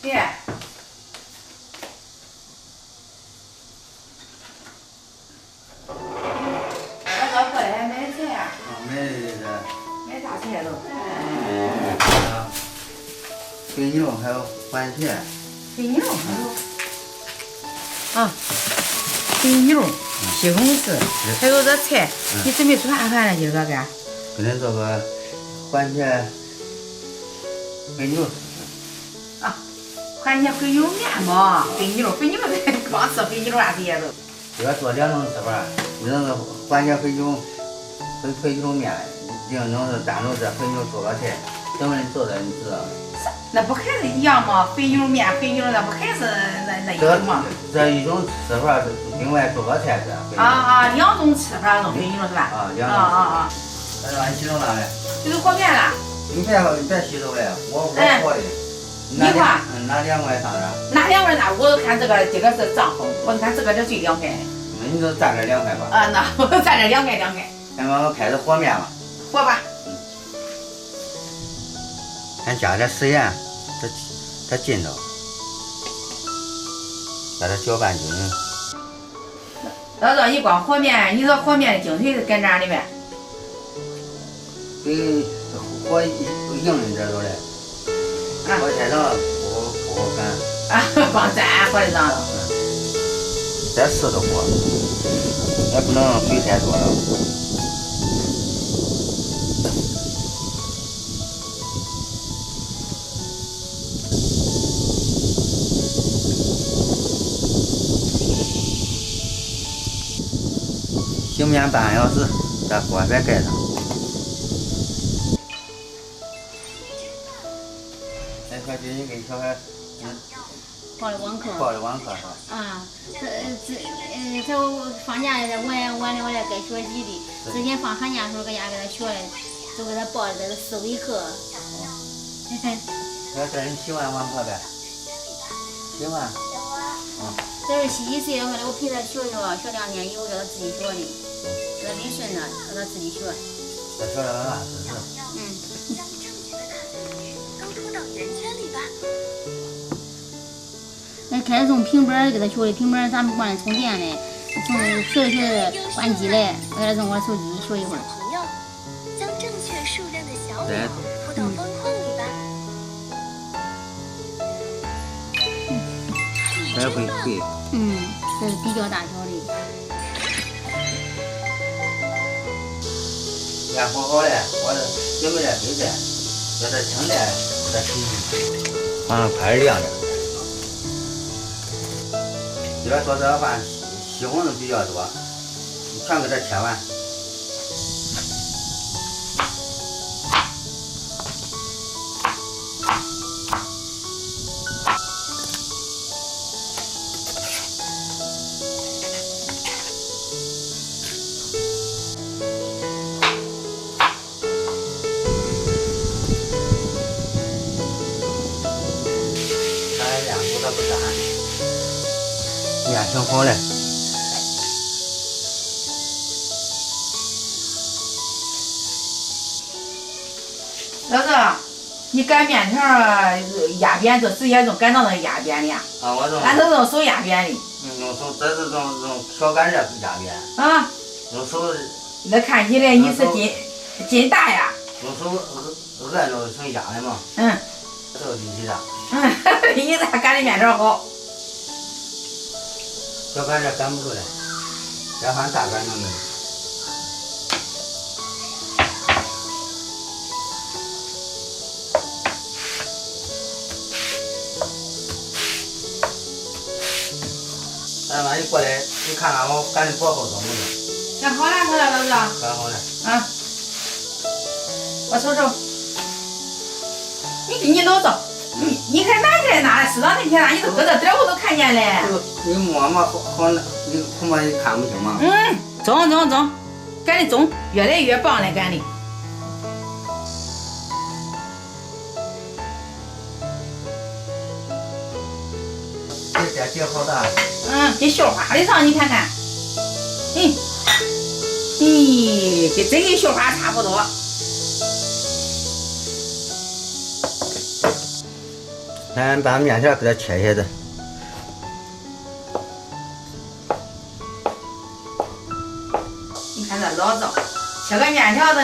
对。老早过来买菜啊？买这买啥菜都？肥牛还有番茄。肥牛还有啊，肥牛、西红柿，还有这菜。你准备做啥饭呢？今儿个干？给咱做个番茄肥牛。啊，番茄肥牛面嘛，肥牛光吃肥牛啊，这些都。这个做两种吃法，一种是番茄肥牛面，另一种是单独这肥牛做个菜。等会你做的你知道。那不还是一样吗？肥牛面，肥牛那不还是那一种吗？这一种吃法是另外做个菜是。两种吃法弄肥牛是吧？两种。那让你洗手了嘞？就是和面了。你别洗手嘞，我和的。你看。拿2块上这。拿2块那我看这个是帐篷，我看这个最2块。那你就蘸这2块吧。那我蘸这2块。咱们开始和面吧。和吧。先加点食盐，这劲头，把它搅拌均匀。老赵，你光和面，你说和面的精髓是搁哪里面？得和硬一点都来，和太长了不好擀。光蘸和的长了。再适着和，也不能水太多了。醒面半个小时，在锅再盖上。小姐，你给小孩报的网课是吧？这放假的晚了我来该学习的，之前放寒假的时候搁家给他学的，就给他报的这个思维课。要这你洗完网课呗？洗完。这是11岁的话，我陪他学2年以后叫他自己学的，这理顺的让他自己学。他学了完是。将正确的看字句都拖到圆圈里吧。开始从平板给他学的，平板咱们关充电的，从学着关机嘞，给他从我手机学一会儿。朋友，将正确数量的小表拖到方框里吧。来回对。这是比较大小的。面和好嘞，我准备点水菜，要这清菜再洗洗，放快点凉点。这边做这个饭西红柿比较多，你全给它切完。面挺好嘞。老赵，你擀面条压扁，这直接用擀到那压扁的呀？我用。俺都用手压扁的。用手，这是用小擀面压扁。用手。那看起来你是劲大呀。用手按着成压的嘛。这个力气大。你咋擀的面条好？小擀面擀不出来，要换大擀能的。咱妈一过来，你看看我擀的多好多没有？擀好了，老赵。擀好了。我瞅瞅。你老赵。你还拿起来拿，适当的天拿，你都搁这点我都看见嘞。你摸摸好，你恐怕你看不清嘛。中，擀的中，越来越棒了，擀的。这结好大。跟绣花的上，你看看。跟真跟绣花差不多。咱把面条给它切下子。你看这老早，切个面条子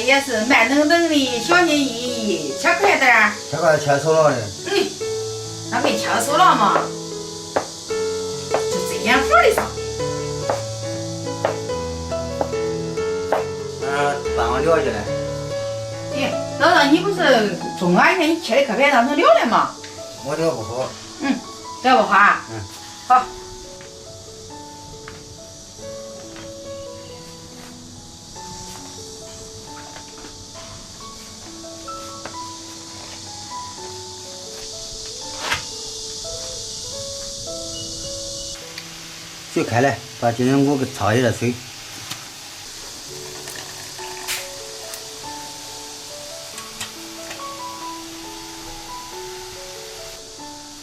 也是慢腾腾的，小心翼翼，切快点儿。切块切熟了的。那没切熟了嘛，就这样缝的上。把我撂下来。哎，老赵，你不是中啊？你看你切的可快，让成料了吗？我这个不好。这不好啊？好。水开来，把金针菇给焯一下水。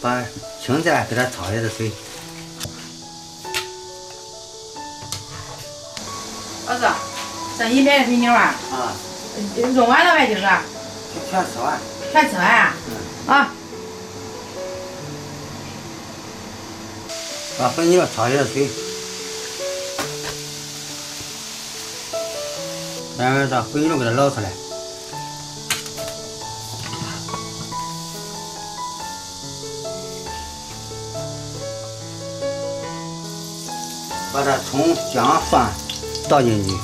把青菜给它焯一下水。老赵，这你买的肥牛啊？用完了没？今儿？全吃完。全吃完啊？啊。把肥牛焯一下水，然后把肥牛给它捞出来。把这葱、姜、蒜倒进去，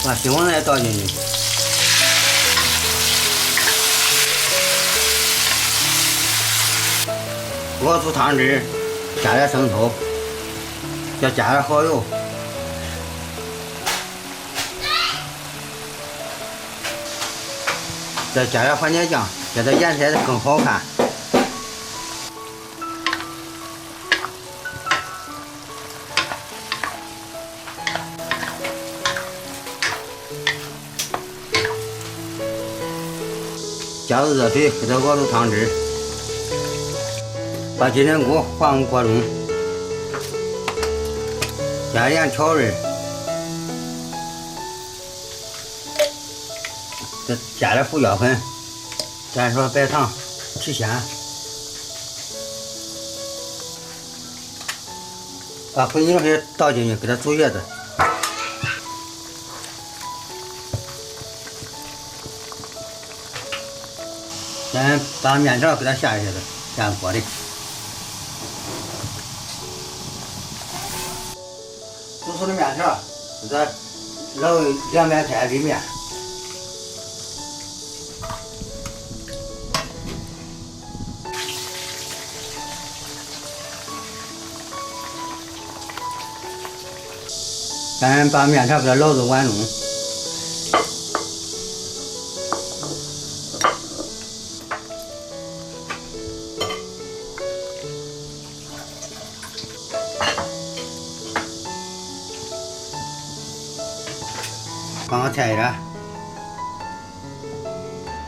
把西红柿也倒进去。锅出汤汁，加点生抽，再加点蚝油，再加点番茄酱，给它颜色更好看。加入热水，给它熬出汤汁。把金针菇放入锅中，加盐调味，再加点胡椒粉，加点白糖提鲜。把肥牛给倒进去，给它煮叶子。先把面条给它下一下子，下锅里。煮熟的面条，给它捞2面开里面。咱把面条给它捞入碗中。放个菜叶，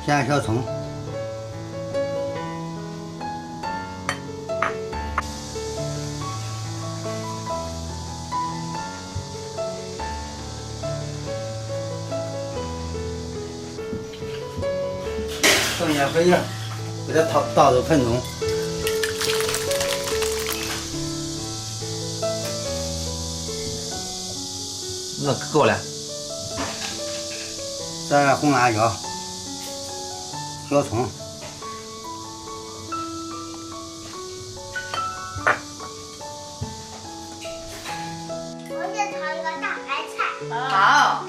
下小葱，剩下肥牛，给它倒入盆中。那够了。再来红辣椒、小葱，我先炒一个大白菜。好，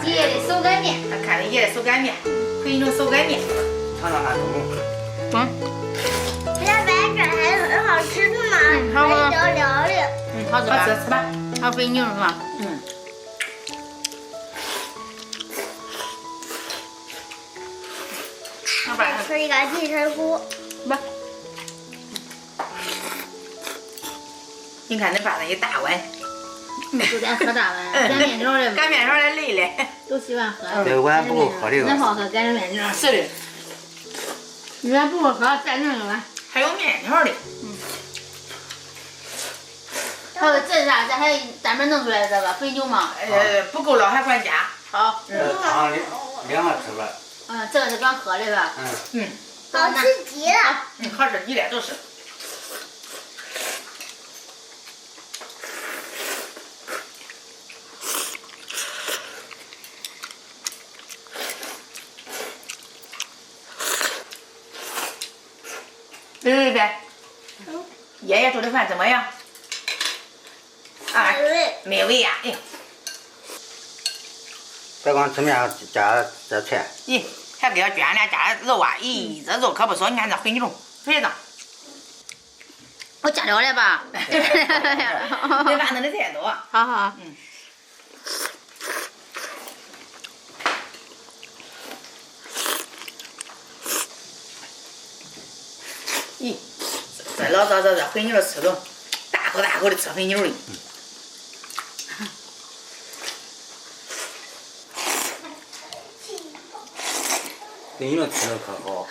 爷的手擀面，他看着爷的手擀面，肥牛手擀面。尝尝看中不？这白菜还很好吃的嘛，好还有料理。好吃吧？吃吧。好肥牛是吧？吃一个金针菇。吧。你看那把那一大碗，就咱喝大碗，擀面条的，擀面条的累嘞。都喜欢喝。这个碗不够喝这个。恁好喝擀面条。是的。你要不喝再弄个碗。还有面条的。还有这啥？这还专门弄出来这个肥牛吗？不够了还管加。好。汤2个吃吧。这个是刚喝的吧？嗯好吃极了。嗯，好吃极了，都是。对，爷爷做的饭怎么样？啊，美味。美味呀！哎呀，别光吃面加这菜，咦，还给它卷了加肉啊！咦，这肉可不错，你看这肥牛，肥的。我加料了吧？别拌弄的太多。好好。咦，这老早这肥牛吃着，大口大口的吃肥牛的。肥牛吃的可好，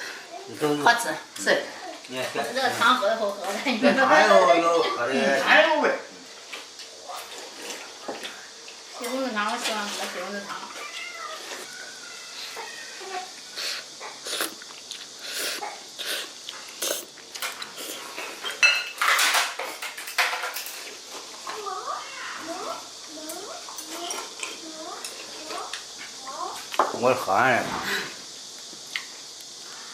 都是好吃，是。你看，这个汤喝的好喝的，你这说。还有喝的，还有味儿。西红柿汤，我喜欢喝西红柿汤。我喝完了。